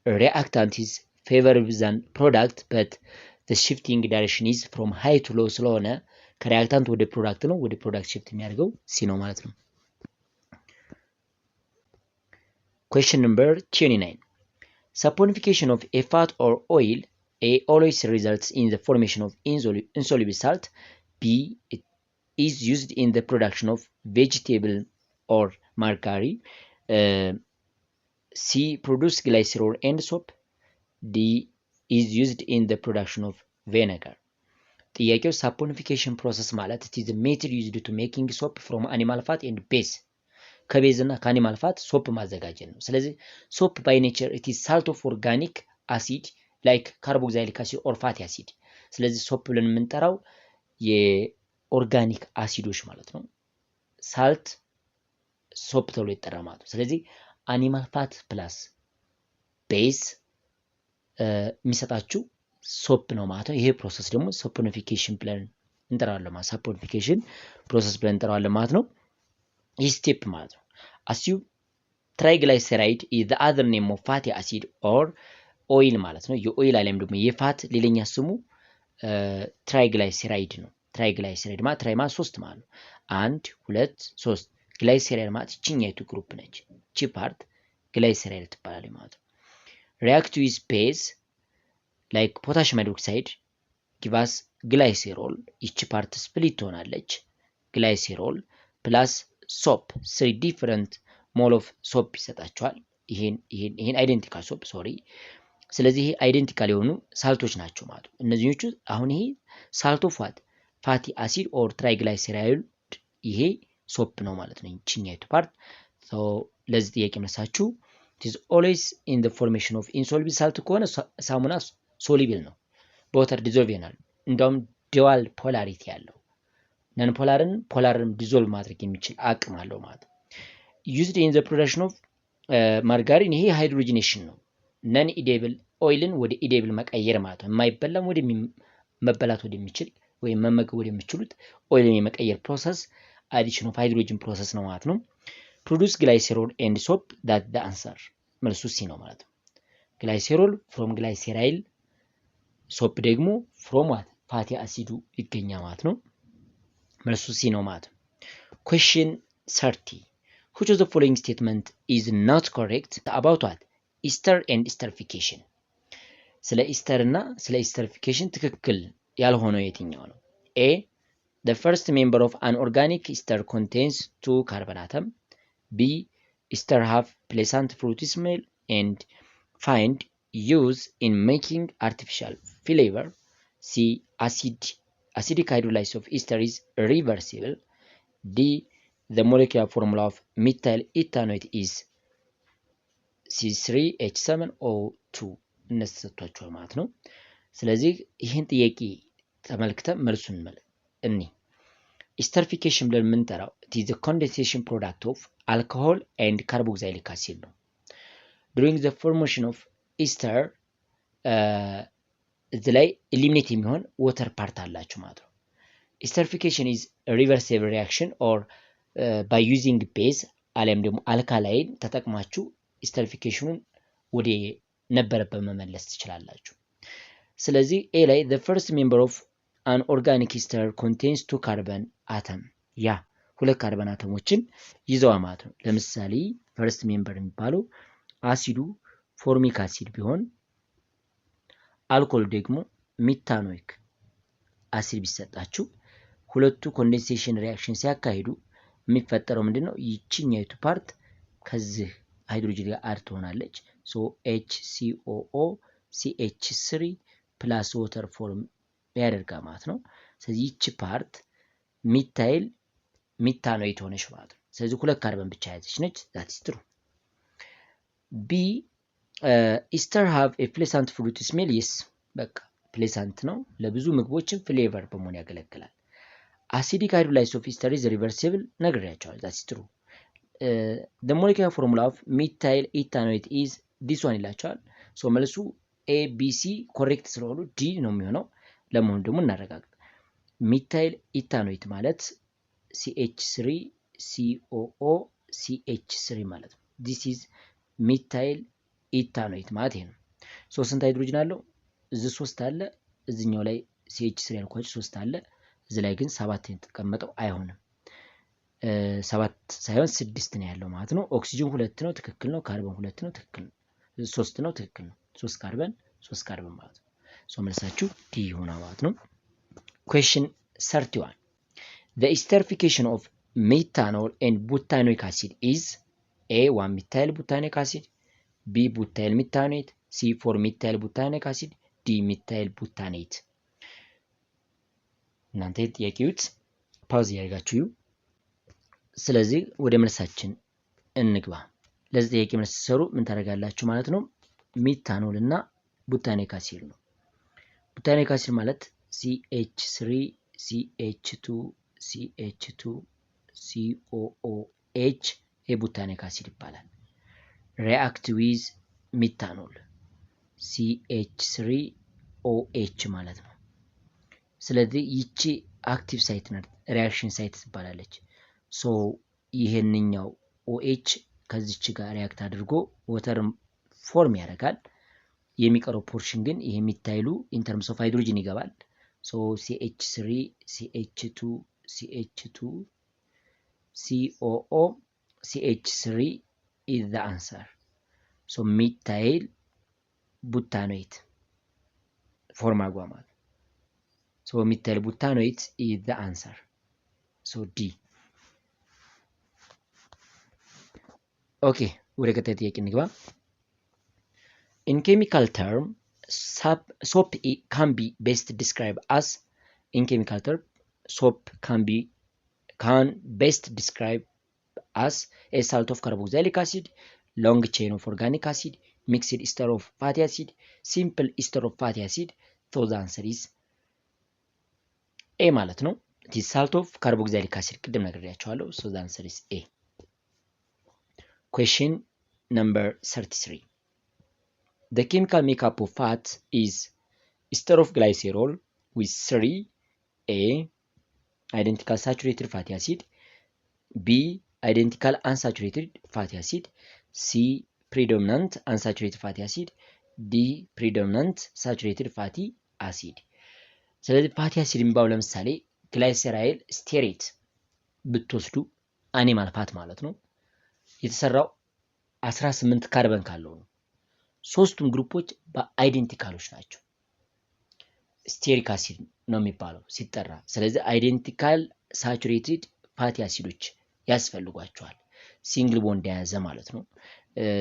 [SPEAKER 1] reactant is favorable than product but the shifting direction is from high to low ስለሆነ ከሪአክታንት ወደ ፕሮዳክት ነው ወደ ፕሮዳክት ሽፍት የሚያደርገው ሲ ነው ማለት ነው question number 29 saponification of a fat or oil A always results in the formation of insoluble salt B it is used in the production of vegetable or margarine C produce glycerol and soap D is used in the production of vinegar ጥያቄው saponification process ማለት it is a method used to making soap from animal fat and base ከቤዝ እና ከአኒማል ፋት ሶፕ ማዘጋጀት ነው ስለዚህ ሶፕ by nature it is salt of organic acid like carboxylic acid or fatty acid ስለዚህ ሶፕ ብለን የምንጠራው የኦርጋኒክ አሲዶች ማለት ነው ሳልት ሶፕ ተብሎ ይጠራል ማለት ነው ስለዚህ አኒማል ፋት ፕላስ ቤዝ የሚሰጣችሁ ሶፕ ነው ማለት ነው ይሄ ፕሮሰስ ደግሞ saponification ብለን እንጠራዋለን ማለት saponification ፕሮሰስ ብለን እንጠራዋለን ማለት ነው ይህ ስቴፕ ማለት ነው assume triglyceride is the other name of fatty acid or oil ማለት ነው የኦይል አለም ደግሞ የፋት ሌላኛ ስሙ ትራይግላይሰራይድ ነው ትራይግላይሰራይድ ማለት ትራይ ማለት 3 ማለት ነው 1 2 3 ግላይሰራይድ ማለት እቺኛይቱ ግሩፕ ነች እቺ ፓርት ግላይሰራይድ ትባላለች ማለት ነው react with base like potassium hydroxide give us glycerol እቺ ፓርት ስፕሊት ትሆናለች glycerol plus soap 3 different mole of soap ይሰጣቸዋል ይሄን አይደንቲካል ሶፕ ሶሪ ስለዚህ ይሄ አይደንቲካል የሆኑ ሳልቶች ናቸው ማለት ነው እነዚህኞቹ አሁን ይሄ ሳልት ኦፍ ፋቲ አሲድ ኦር ትራይግላይሰራይድ ይሄ ሶፕ ነው ማለት ነው እቺኛይቱ ፓርት ሶ ለዚህ ጥያቄ መልሳችሁ it is always in the formation of insoluble salt ከሆነ ሳሙና ሶሉብል ነው በወተር ዲዞልቭ ይሆናል እንደውም ዱዋል ፖላሪቲ ያለው ነን ፖላርን ዲዞልቭ ማድረግ የሚችል አቅም አለው ማለት ነው used in the production of margarine ይሄ ሃይድሮጂኔሽን ነው ነን ኢዴብል ኦይልን ወደ ኢዴብል መቀየር ማለት ነው የማይበላም ወደ መበላት ወደሚችል ወይ መመገብ ወደሚችሉት ኦይልን የመቀየር ፕሮሰስ addition of hydrogen process ነው ማለት ነው produce glycerol and soap that the answer መልሱ ሲ ነው ማለት ነው glycerol from glyceryl soap ደግሞ from what fatty acid ይገኛል ማለት ነው መልሱ ሲ ነው ማለት ነው question 30 which of the following statement is not correct about what ester and esterification ስለ ኢስተር እና ስለ esterification ትክክል ያልሆነው የትኛው ነው a the first member of an organic ester contains 2 carbon atom b ester have pleasant fruity smell and find use in making artificial flavor c acidic hydrolysis of ester is reversible d the molecular formula of methyl ethanoate is C3H7O2 እነሱ ተሰጥቷቸዋል ማለት ነው ስለዚህ ይሄን ጥያቄ ተመልክተን መልሱን እኒ esterification ብለን የምንጠራው it is the condensation product of alcohol and carboxylic acid ነው during the formation of ester እዚህ ላይ eliminate የሚሆን water part አላችሁ ማለት ነው esterification is a reversible reaction or by using base አለም ደግሞ አልካላይን ተጠቅማችሁ esterificationን ወደ ነበረበት መመለስ ትችላላችሁ ስለዚህ a ላይ the first member of an organic ester contains 2 carbon atom ያ ሁለት ካርበን አተሞችን ይዘዋል ማለት ነው ለምሳሌ first member የሚባለው አሲዱ ፎርሚክ አሲድ ቢሆን አልኮል ደግሞ ሚታኖይክ አሲድ ቢሰጣችሁ ሁለቱ ኮንደንሴሽን ሪአክሽን ሲያካሂዱ የሚፈጠረው ምንድነው ይቺኛይቱ ፓርት ከዚህ ሃይድሮጅን ጋር አድ ትሆናለች ሶ HCOO CH3 ፕላስ ዋተር ፎርም ያደርጋል ማለት ነው ስለዚህ ይቺ ፓርት ሚታይል ሚታኖይት ሆነች ማለት ነው ስለዚህ ሁለት ካርበን ብቻ ያዘች ነች። that is true. B Easter have a pleasant fruit smell. yes በቃ ፕሌሳንት ነው ለብዙ ምግቦችን ፍሌቨር በመሆን ያገለግላል። acidic hydrolysis of Easter is reversible ነግሬያቸዋለሁ። that is true. the molecular formula of methyl ethanoate is this one ይላቸዋል። ሶ መልሱ A B C ኮሬክት ስለሆኑ D ነው የሚሆነው። ለመሆኑ ደግሞ እናረጋግጥ። ሚታይል ኢታኖይት ማለት CH3 COO CH3 ማለት ነው። this is ሚታይል ኢታኖይት ማለት ይሄ ነው። ሶ ስንት ሃይድሮጅን አለው? እዚህ 3 አለ፣ እዚህኛው ላይ CH3 ያልኳችሁ 3 አለ፣ እዚህ ላይ ግን 7 የተቀመጠው አይሆንም። 7 ሳይሆን 6 ነው ያለው ማለት ነው። ኦክሲጅን 2 ነው፣ ትክክል ነው። ካርበን 2 ነው፣ ትክክል ነው። 3 ነው፣ ትክክል ነው። 3 ካርበን ማለት ነው። ሶ መልሳችሁ ዲ ይሆናል ማለት ነው። question 31 the esterification of methanol and butanoic acid is A 1 methyl butanoic acid, B butyl methanate, C 4 methyl butanoic acid, D methyl butanate። እናንተ ጥያቄውት ፓውዝ ያደርጋችሁ። ስለዚህ ወደ መልሳችን እንግባ። ለዚህ ጥያቄ መልስ ሰሩ ምን ታደርጋላችሁ ማለት ነው? ሚታኖል እና ቡታኒክ አሲድ ነው። ቡታኒክ አሲድ ማለት CH3 CH2 CH2 COOH የቡታኒክ አሲድ ይባላል። react with ሚታኖል CH3OH ማለት ነው። ስለዚህ ይቺ አክቲቭ ሳይት ናት፣ ሪአክሽን ሳይት ትባላለች። ሶ ይሄንኛው OH ከዚች ጋር ሪአክት አድርጎ ወተር ፎርም ያደርጋል። የሚቀረው ፖርሽን ግን ይሄ የሚታይሉ ኢን ተርምስ ኦፍ ሃይድሮጅን ይገባል። ሶ CH3 CH2 CH2 COO CH3 is the answer. So methyl butanoate form አጓማል። So methyl butanoate is the answer. So D. Okay, ወደ ቀጣይ ጥያቄ እንግባ። In chemical term, soap can be best described as best described as a salt of carboxylic acid, long chain of organic acid, mixed ester of fatty acid, simple ester of fatty acid. So the answer is A ማለት ነው። it is salt of carboxylic acid ቅድም ነግሬያችኋለሁ። So the answer is A. Question number 33. The chemical makeup of fat is ester of glycerol with 3A identical saturated fatty acid, B identical unsaturated fatty acid, C predominant unsaturated fatty acid, D predominant saturated fatty acid. ስለዚህ ፋቲ አሲድ የሚባለው ለምሳሌ ግላይሰራይል ስቴሬት ብትወስዱ አኒማል ፋት ማለት ነው። የተሰራው 18 ካርበን ካለው ነው። ሶስቱም ግሩፖች በአይዴንቲካሎች ናቸው። ስቴሪክ አሲድ ነው የሚባለው ሲጠራ። ስለዚህ አይዴንቲካል ሳቹሬትድ ፋቲ አሲዶች ያስፈልጓቸዋል። ሲንግል ቦንድ የያዘ ማለት ነው።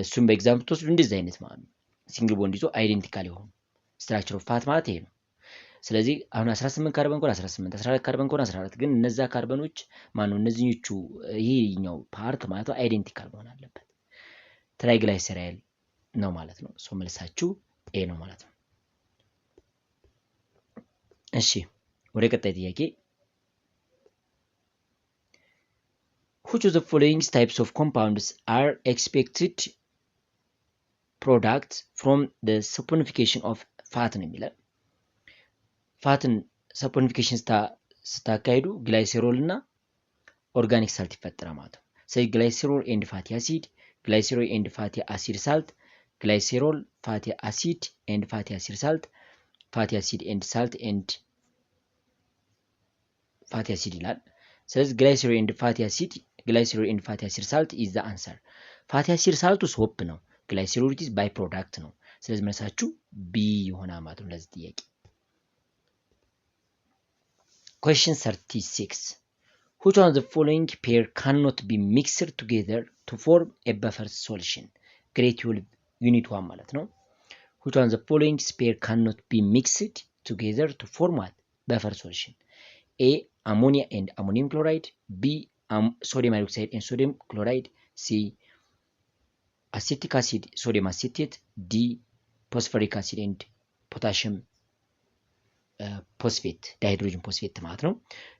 [SPEAKER 1] እሱም በኤግዛምፕል ተወስዱ እንደዚህ አይነት ማለት ነው። ሲንግል ቦንድ ይዞ አይዴንቲካል የሆኑ ስትራክቸር ኦፍ ፋት ማለት ይሄ ነው። ስለዚህ አሁን 18 ካርበን ኮን 18 14 ካርበን ኮን 14 ግን እነዛ ካርበኖች ማነው እነዚህኞቹ ይሄኛው ፓርት ማለት ነው አይዴንቲካል መሆን አለበት። ትራይግላይሰራይል ነው ማለት ነው። ሶ መልሳችሁ ኤ ነው ማለት ነው። እሺ ወደ ቀጣይ ጥያቄ which of the following types of compounds are expected products from the saponification of fat ነው የሚለው። ፋትን ሳፖኒፊኬሽን ስታካሂዱ ግላይሴሮል እና ኦርጋኒክ ሳልት ይፈጠራል ማለት ነው። ስለዚህ ግላይሴሮል ኤንድ ፋቲ አሲድ፣ ግላይሴሮል ኤንድ ፋቲ አሲድ ሳልት፣ ግላይሴሮል ፋቲ አሲድ ኤንድ ፋቲ አሲድ ሳልት፣ ፋቲ አሲድ ኤንድ ሳልት ኤንድ ፋቲ አሲድ ይላል። ስለዚህ ግላይሴሮል ኤንድ ፋቲ አሲድ፣ ግላይሴሮል ኤንድ ፋቲ አሲድ ሳልት ኢዝ ዘ አንሰር። ፋቲ አሲድ ሳልቱ ሶፕ ነው፣ ግላይሴሮል ኢዝ ባይ ፕሮዳክት ነው። ስለዚህ መልሳችሁ ቢ ይሆናል ማለት ነው ለዚህ ጥያቄ። Question 36. Which one of the following pair cannot be mixed together to form a buffer solution? Grade 12 unit 1 ማለት ነው። Which one of the following pair cannot be mixed together to form what? Buffer solution. A. Ammonia and ammonium chloride. B. sodium hydroxide and sodium chloride. C. Acetic acid, sodium acetate. D. phosphoric acid and potassium ፎስፌት ዳይሃይድሮጅን ፎስፌት ማለት ነው።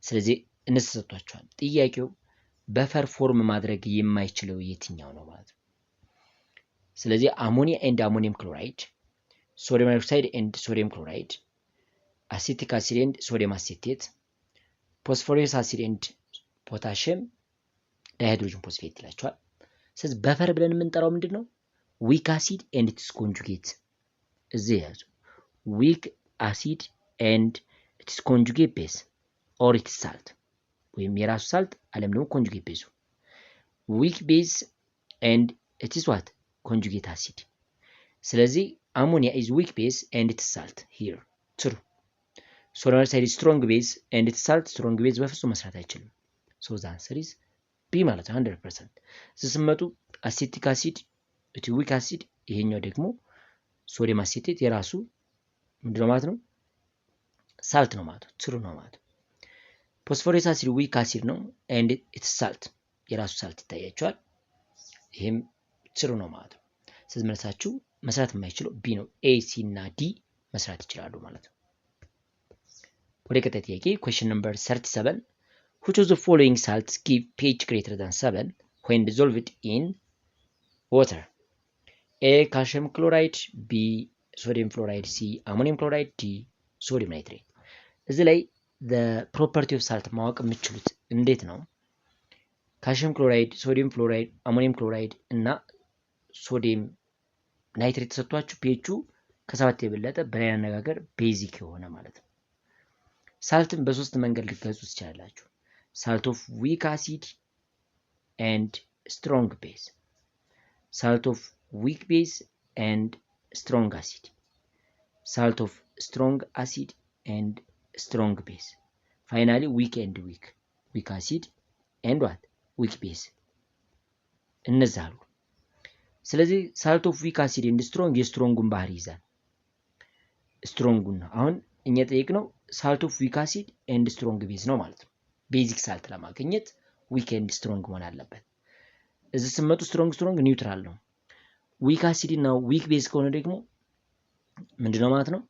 [SPEAKER 1] ስለዚህ እነዚህ ተሰጥቷቸዋል። ጥያቄው በፐርፎርም ማድረግ የማይችለው የትኛው ነው ማለት ነው። ስለዚህ አሞኒያ ኤንድ አሞኒየም ክሎራይድ፣ ሶዲየም ሃይድሮክሳይድ ኤንድ ሶዲየም ክሎራይድ፣ አሲቲክ አሲድ ኤንድ ሶዲየም አሴቴት፣ ፎስፎረስ አሲድ ኤንድ ፖታሽየም ዳይሃይድሮጅን ፎስፌት ይላቸዋል። ስለዚህ በፈር ብለን የምንጠራው ምንድን ነው? ዊክ አሲድ ኤንድ ኢትስ ኮንጁጌት። እዚህ ያዙ። ዊክ አሲድ ኤንድ ኢትስ ኮንጁጌት ቤዝ ኦር ኢትስ ሳልት፣ ወይም የራሱ ሳልት አለም ደግሞ ኮንጁጌት ቤዙ። ዊክ ቤዝ ኤንድ ኢትስ ዋት ኮንጁጌት አሲድ። ስለዚህ አሞኒያ ኢዝ ዊክ ቤዝ ኤንድ ኢትስ ሳልት ሂር ትሩ። ሶዲየም ሃይድሮክሳይድ ስትሮንግ ቤዝ ኤንድ ኢትስ ሳልት። ስትሮንግ ቤዝ በፍጹም መስራት አይችልም። ሶ ዘ አንሰር ኢዝ ቢ ማለት ነው 100%። ስስመጡ አሴቲክ አሲድ እቲ ዊክ አሲድ፣ ይሄኛው ደግሞ ሶዲየም አሴቴት የራሱ ምንድነው ማለት ነው? ሳልት ነው ማለት ነው። ትሩ ነው ማለት ነው። ፎስፎረስ አሲድ ዊክ አሲድ ነው ኤንድ ኢትስ ሳልት፣ የራሱ ሳልት ይታያቸዋል። ይሄም ትሩ ነው ማለት ነው። ስለዚህ መልሳችሁ መስራት የማይችለው ቢ ነው። ኤ፣ ሲ እና ዲ መስራት ይችላሉ ማለት ነው። ወደ ቀጣይ ጥያቄ question number 37 which of the following salts give pH greater than 7 when dissolved in water? A. calcium chloride, B. sodium fluoride, C. ammonium chloride, D. sodium nitrate። እዚህ ላይ the property of salt ማወቅ የምትችሉት እንዴት ነው? ካልሲየም ክሎራይድ፣ ሶዲየም ፍሎራይድ፣ አሞኒየም ክሎራይድ እና ሶዲየም ናይትሬት ተሰጥቷችሁ ፒኤቹ ከ7 የበለጠ በሌላ አነጋገር ቤዚክ የሆነ ማለት ነው። ሳልትን በሶስት መንገድ ልትገልጹ ትችላላችሁ። ሳልት ኦፍ ዊክ አሲድ ኤንድ ስትሮንግ ቤዝ፣ ሳልት ኦፍ ዊክ ቤዝ ኤንድ ስትሮንግ አሲድ፣ ሳልት ኦፍ ስትሮንግ አሲድ ኤንድ ስትሮንግ ቤዝ፣ ፋይናሊ ዊክ ኤንድ ዊክ፣ ዊክ አሲድ ኤንድ ዋት ዊክ ቤዝ። እነዚህ አሉ። ስለዚህ ሳልት ኦፍ ዊክ አሲድ ኤንድ ስትሮንግ የስትሮንጉን ባህሪ ይዛል። ስትሮንጉን ነው አሁን እኛ ጠይቅነው ሳልት ኦፍ ዊክ አሲድ ኤንድ ስትሮንግ ቤዝ ነው ማለት ነው። ቤዚክ ሳልት ለማግኘት ዊክ ኤንድ ስትሮንግ መሆን አለበት። እዚህ ስመጡ ስትሮንግ ኒውትራል ነው። ዊክ አሲድ እና ዊክ ቤዝ ከሆነ ደግሞ ምንድነው ማለት ነው?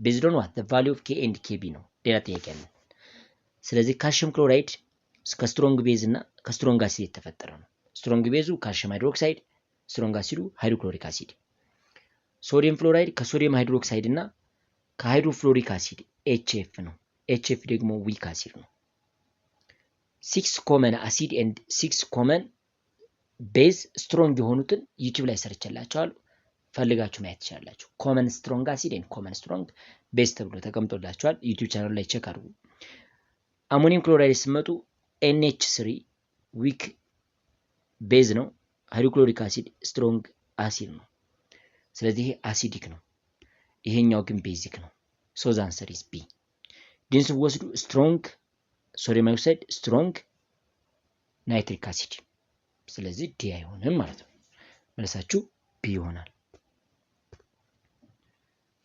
[SPEAKER 1] ቤዝድ ኦን ዋት ዘ ቫልዩ ኦፍ ኬ ኤንድ ኬቢ ነው። ሌላ ጥያቄ አለ። ስለዚህ ካልሲየም ክሎራይድ ከስትሮንግ ቤዝ እና ከስትሮንግ አሲድ የተፈጠረ ነው። ስትሮንግ ቤዙ ካልሲየም ሃይድሮክሳይድ፣ ስትሮንግ አሲዱ ሃይድሮክሎሪክ አሲድ። ሶዲየም ፍሎራይድ ከሶዲየም ሃይድሮክሳይድ እና ከሃይድሮፍሎሪክ አሲድ ኤችኤፍ ነው። ኤችኤፍ ደግሞ ዊክ አሲድ ነው። 6 ኮመን አሲድ ኤንድ 6 ኮመን ቤዝ ስትሮንግ የሆኑትን ዩቲዩብ ላይ ሰርችላችኋለሁ፣ ፈልጋችሁ ማየት ትችላላችሁ። ኮመን ስትሮንግ አሲድ ኤንድ ኮመን ስትሮንግ ቤዝ ተብሎ ተቀምጦላችኋል። ዩቲዩብ ቻናል ላይ ቼክ አድርጉ። አሞኒየም ክሎራይድ ሲመጡ NH3 ዊክ ቤዝ ነው። ሃይድሮክሎሪክ አሲድ ስትሮንግ አሲድ ነው። ስለዚህ ይሄ አሲዲክ ነው፣ ይሄኛው ግን ቤዚክ ነው። ሶ ዘ አንሰር ኢዝ ቢ። ዲንስ ወስዱ ስትሮንግ ሶዲየም ሃይድሮክሳይድ፣ ስትሮንግ ናይትሪክ አሲድ። ስለዚህ ዲ አይሆንም ማለት ነው። መልሳችሁ ቢ ይሆናል።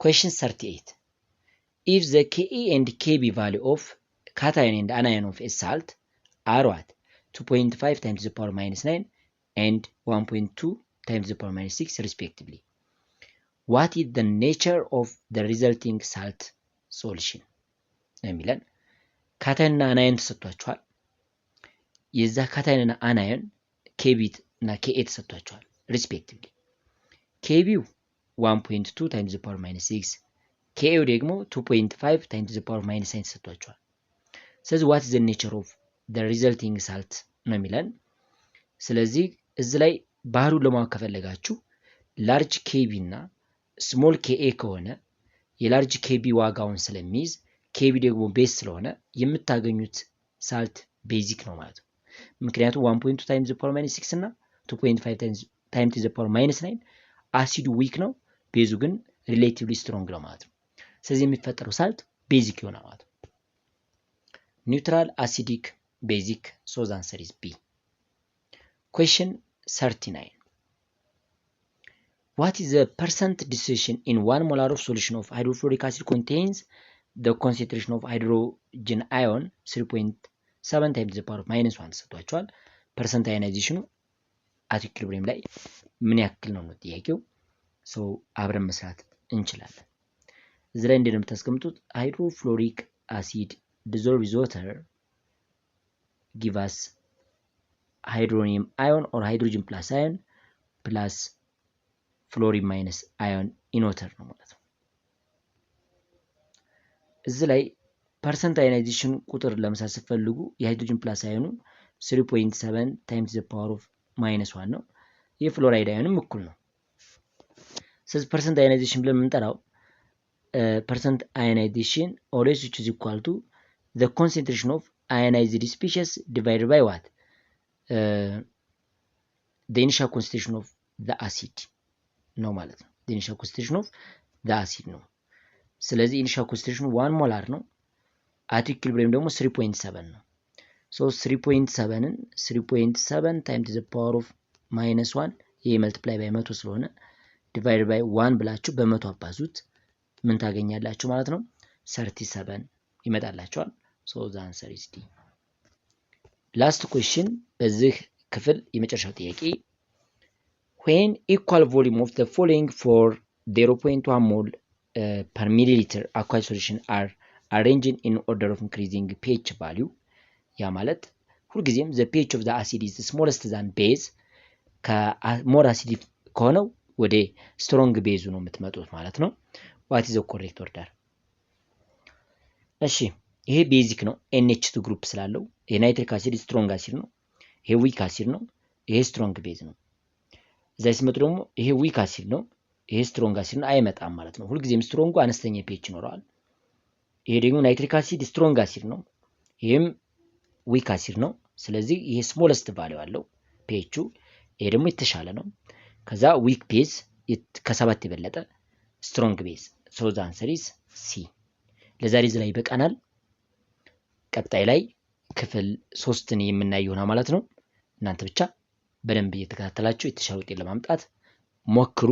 [SPEAKER 1] question 38 if the Ke and Kb value of cation and anion of a salt are what 2.5 times the power minus 9 and 1.2 times the power minus 6 respectively, what is the nature of the resulting salt solution? የሚለን ካታይን እና አናየን ተሰጥቷቸዋል። የዛ ካታይን እና አናየን ኬቢ እና ኬኤ ተሰጥቷቸዋል ሪስፔክቲቭሊ። ኬቢው 1.2 times the power minus 6፣ ኬኤው ደግሞ 2.5 times the power minus 9 ተሰጥቷቸዋል። ስለዚህ what is the nature of the resulting salt ነው የሚለን። ስለዚህ እዚህ ላይ ባህሪውን ለማወቅ ከፈለጋችሁ ላርጅ ኬቢ እና ስሞል ኬኤ ከሆነ የላርጅ ኬቢ ዋጋውን ስለሚይዝ ኬቢ ደግሞ ቤዝ ስለሆነ የምታገኙት ሳልት ቤዚክ ነው ማለት ነው። ምክንያቱም 1.2 times the power minus 6 እና 2.5 times the power minus 9 አሲዱ ዊክ ነው፣ ቤዙ ግን ሪሌቲቭሊ ስትሮንግ ነው ማለት ነው። ስለዚህ የሚፈጠረው ሳልት ቤዚክ ይሆናል ማለት ነው። ኒውትራል፣ አሲዲክ፣ ቤዚክ። ሶ ዘ አንሰር ኢዝ ቢ። question 39 what is the percent dissociation in 1 molar of solution of hydrofluoric acid contains the concentration of hydrogen ion 7 times the power of -1 ተሰጥቷቸዋል። ፐርሰንት አዮናይዜሽኑ አት ኢኩሊብሪየም ላይ ምን ያክል ነው ጥያቄው። ሶ አብረን መስራት እንችላለን። እዚህ ላይ እንደምታስቀምጡት ሃይድሮፍሎሪክ አሲድ dissolve with water give us hydronium ion or hydrogen plus ion plus fluorine minus ion in water ነው ማለት ነው። እዚህ ላይ ፐርሰንት አዮናይዜሽን ቁጥር ለምሳሌ ስትፈልጉ የሃይድሮጅን ፕላስ አዮኑ 3.7 times the power of -1 ነው። የፍሎራይድ አዮንም እኩል ነው። ስለዚህ ፐርሰንት አዮናይዜሽን ብለን የምንጠራው percent ionization always which is equal to the concentration of ionized species divided by what? The initial concentration of the acid ነው ማለት ነው። the initial concentration of the acid ነው። ስለዚህ initial concentration 1 ሞላር ነው። at equilibrium ደግሞ 3.7 ነው። so 3.7ን 3.7 times the power of -1 ይሄ multiply by 100 ስለሆነ divided by 1 ብላችሁ በ100 አባዙት ምን ታገኛላችሁ ማለት ነው 37 ይመጣላችኋል። so the answer is D. last question በዚህ ክፍል የመጨረሻው ጥያቄ when equal volume of the following for 0.1 mole per milliliter aqueous solution are arranged in order of increasing pH value ያ ማለት ሁልጊዜም the pH of the acid is smallest than base ከሞር አሲዲክ ከሆነው ወደ ስትሮንግ ቤዙ ነው የምትመጡት ማለት ነው። what is the correct order? እሺ ይሄ ቤዚክ ነው NH2 ግሩፕ ስላለው የናይትሪክ አሲድ ስትሮንግ አሲድ ነው። ይሄ ዊክ አሲድ ነው። ይሄ ስትሮንግ ቤዝ ነው። እዛ ሲመጡ ደግሞ ይሄ ዊክ አሲድ ነው። ይሄ ስትሮንግ አሲድ ነው። አይመጣም ማለት ነው። ሁልጊዜም ስትሮንጉ አነስተኛ ፒኤች ይኖረዋል። ይሄ ደግሞ ናይትሪክ አሲድ ስትሮንግ አሲድ ነው። ይሄም ዊክ አሲድ ነው። ስለዚህ ይሄ ስሞለስት ቫልዩ አለው ፒኤቹ። ይሄ ደግሞ የተሻለ ነው። ከዛ ዊክ ቤዝ ከሰባት የበለጠ ስትሮንግ ቤዝ so the answer is C. ለዛሬ እዚህ ላይ ይበቃናል። ቀጣይ ላይ ክፍል 3ን የምናይ ይሆናል ማለት ነው። እናንተ ብቻ በደንብ እየተከታተላችሁ የተሻለ ውጤት ለማምጣት ሞክሩ።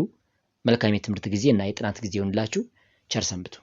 [SPEAKER 1] መልካም የትምህርት ጊዜ እና የጥናት ጊዜ ይሁንላችሁ። ቸር ሰንብቱ።